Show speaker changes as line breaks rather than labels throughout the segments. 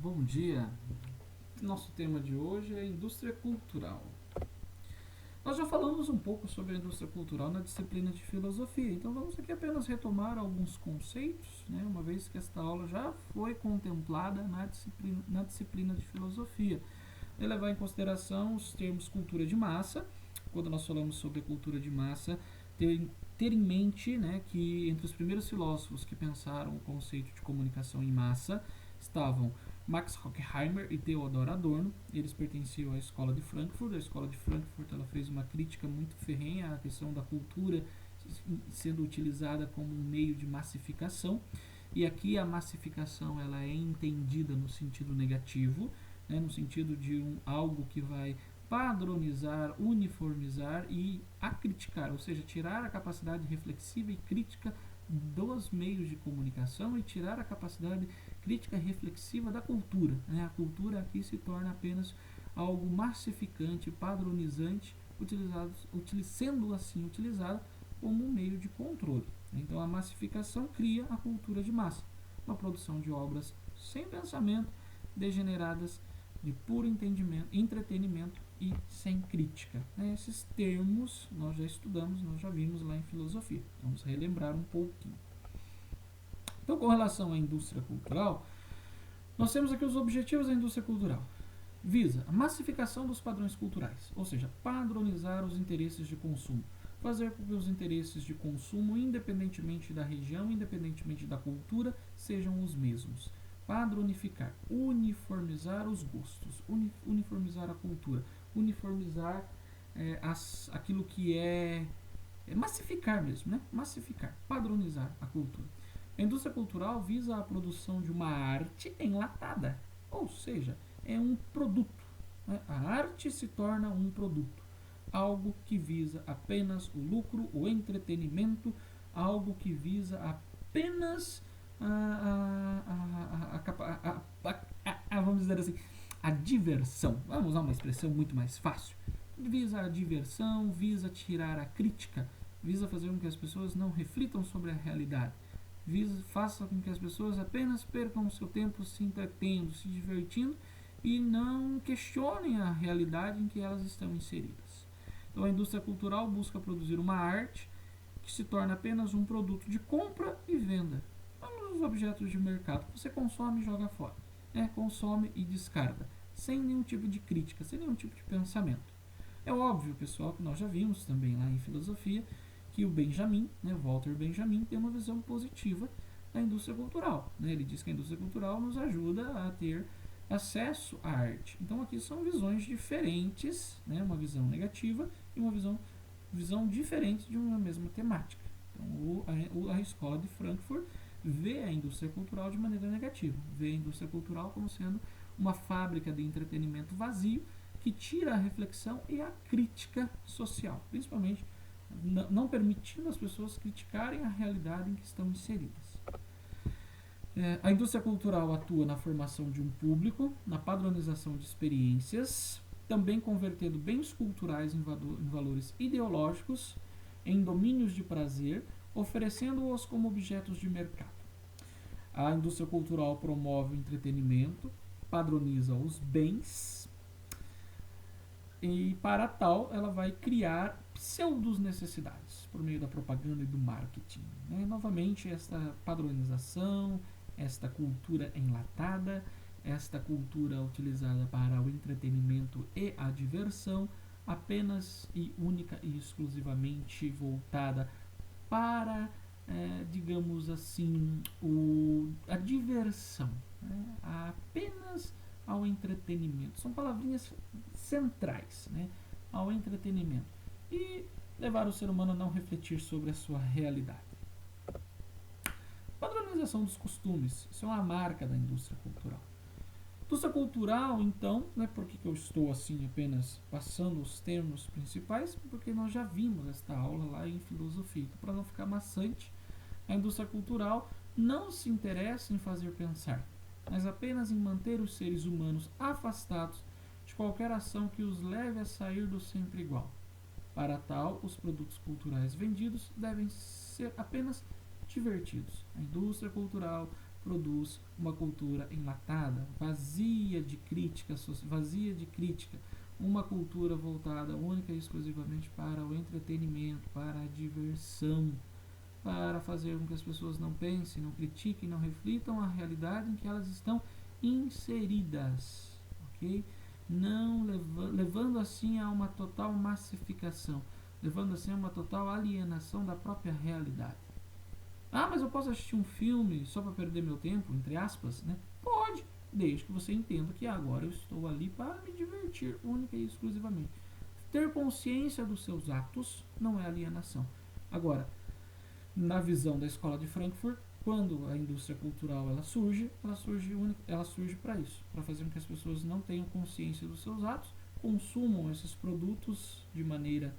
Bom dia. Nosso tema de hoje é indústria cultural. Nós já falamos um pouco sobre a indústria cultural na disciplina de filosofia, então vamos aqui apenas retomar alguns conceitos, né, uma vez que esta aula já foi contemplada na disciplina de filosofia. E levar em consideração os termos cultura de massa. Quando nós falamos sobre cultura de massa, ter em mente, né, que entre os primeiros filósofos que pensaram o conceito de comunicação em massa estavam Max Horkheimer e Theodor Adorno. Eles pertenciam à escola de Frankfurt. A escola de Frankfurt ela fez uma crítica muito ferrenha à questão da cultura sendo utilizada como um meio de massificação. E aqui a massificação ela é entendida no sentido negativo, né, no sentido de algo que vai padronizar, uniformizar e acriticar, ou seja, tirar a capacidade reflexiva e crítica dos meios de comunicação e tirar a capacidade crítica reflexiva da cultura. Né? A cultura aqui se torna apenas algo massificante, padronizante, sendo assim utilizada como um meio de controle. Então a massificação cria a cultura de massa, uma produção de obras sem pensamento, degeneradas, de puro entretenimento e sem crítica. Esses termos nós já estudamos, nós já vimos lá em filosofia. Vamos relembrar um pouquinho. Então, com relação à indústria cultural, nós temos aqui os objetivos da indústria cultural. Visa a massificação dos padrões culturais, ou seja, padronizar os interesses de consumo, fazer com que os interesses de consumo, independentemente da região, independentemente da cultura, sejam os mesmos. Padronificar, uniformizar os gostos, uniformizar a cultura, uniformizar aquilo que é massificar mesmo, né? Massificar, padronizar a cultura. A indústria cultural visa a produção de uma arte enlatada, ou seja, é um produto. Né? A arte se torna um produto, algo que visa apenas o lucro, o entretenimento, algo que visa apenas vamos dizer assim, a diversão. Vamos usar uma expressão muito mais fácil. Visa a diversão, visa tirar a crítica, visa fazer com que as pessoas não reflitam sobre a realidade, faça com que as pessoas apenas percam o seu tempo se entretendo, se divertindo e não questionem a realidade em que elas estão inseridas. Então a indústria cultural busca produzir uma arte que se torna apenas um produto de compra e venda. Vamos aos objetos de mercado. Você consome e joga fora. Consome e descarta, sem nenhum tipo de crítica, sem nenhum tipo de pensamento. É óbvio, pessoal, que nós já vimos também lá em filosofia que o Benjamin, Walter Benjamin, tem uma visão positiva da indústria cultural. Ele diz que a indústria cultural nos ajuda a ter acesso à arte. Então aqui são visões diferentes, uma visão negativa e uma visão diferente de uma mesma temática. Então a escola de Frankfurt vê a indústria cultural de maneira negativa, vê a indústria cultural como sendo uma fábrica de entretenimento vazio que tira a reflexão e a crítica social, principalmente não permitindo as pessoas criticarem a realidade em que estão inseridas. A indústria cultural atua na formação de um público, na padronização de experiências, também convertendo bens culturais em valores ideológicos, em domínios de prazer, oferecendo-os como objetos de mercado. A indústria cultural promove o entretenimento, padroniza os bens e, para tal, ela vai criar pseudo-necessidades por meio da propaganda e do marketing. Novamente, esta padronização, esta cultura enlatada, esta cultura utilizada para o entretenimento e a diversão, apenas e única e exclusivamente voltada para, digamos assim, a diversão, apenas ao entretenimento. São palavrinhas centrais, ao entretenimento. E levar o ser humano a não refletir sobre a sua realidade. Padronização dos costumes. Isso é uma marca da indústria cultural. Indústria cultural, então, por que eu estou assim apenas passando os termos principais? Porque nós já vimos esta aula lá em filosofia. Então, para não ficar maçante, a indústria cultural não se interessa em fazer pensar, mas apenas em manter os seres humanos afastados de qualquer ação que os leve a sair do sempre igual. Para tal, os produtos culturais vendidos devem ser apenas divertidos. A indústria cultural produz uma cultura enlatada, vazia de crítica, uma cultura voltada única e exclusivamente para o entretenimento, para a diversão, para fazer com que as pessoas não pensem, não critiquem, não reflitam a realidade em que elas estão inseridas, ok? Não levando assim a uma total massificação, levando assim a uma total alienação da própria realidade. Ah, mas eu posso assistir um filme só para perder meu tempo, entre aspas, né? Pode, desde que você entenda que agora eu estou ali para me divertir, única e exclusivamente. Ter consciência dos seus atos não é alienação. Agora, na visão da escola de Frankfurt, quando a indústria cultural ela surge para isso, para fazer com que as pessoas não tenham consciência dos seus atos, consumam esses produtos de maneira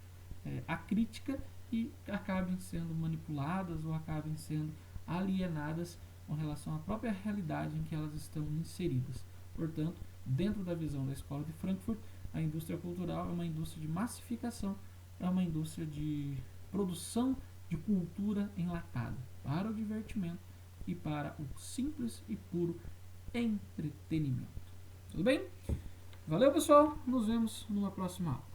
acrítica e acabem sendo manipuladas ou acabem sendo alienadas com relação à própria realidade em que elas estão inseridas. Portanto, dentro da visão da escola de Frankfurt, a indústria cultural é uma indústria de massificação, é uma indústria de produção de cultura enlatada para o divertimento e para o simples e puro entretenimento. Tudo bem? Valeu, pessoal. Nos vemos numa próxima aula.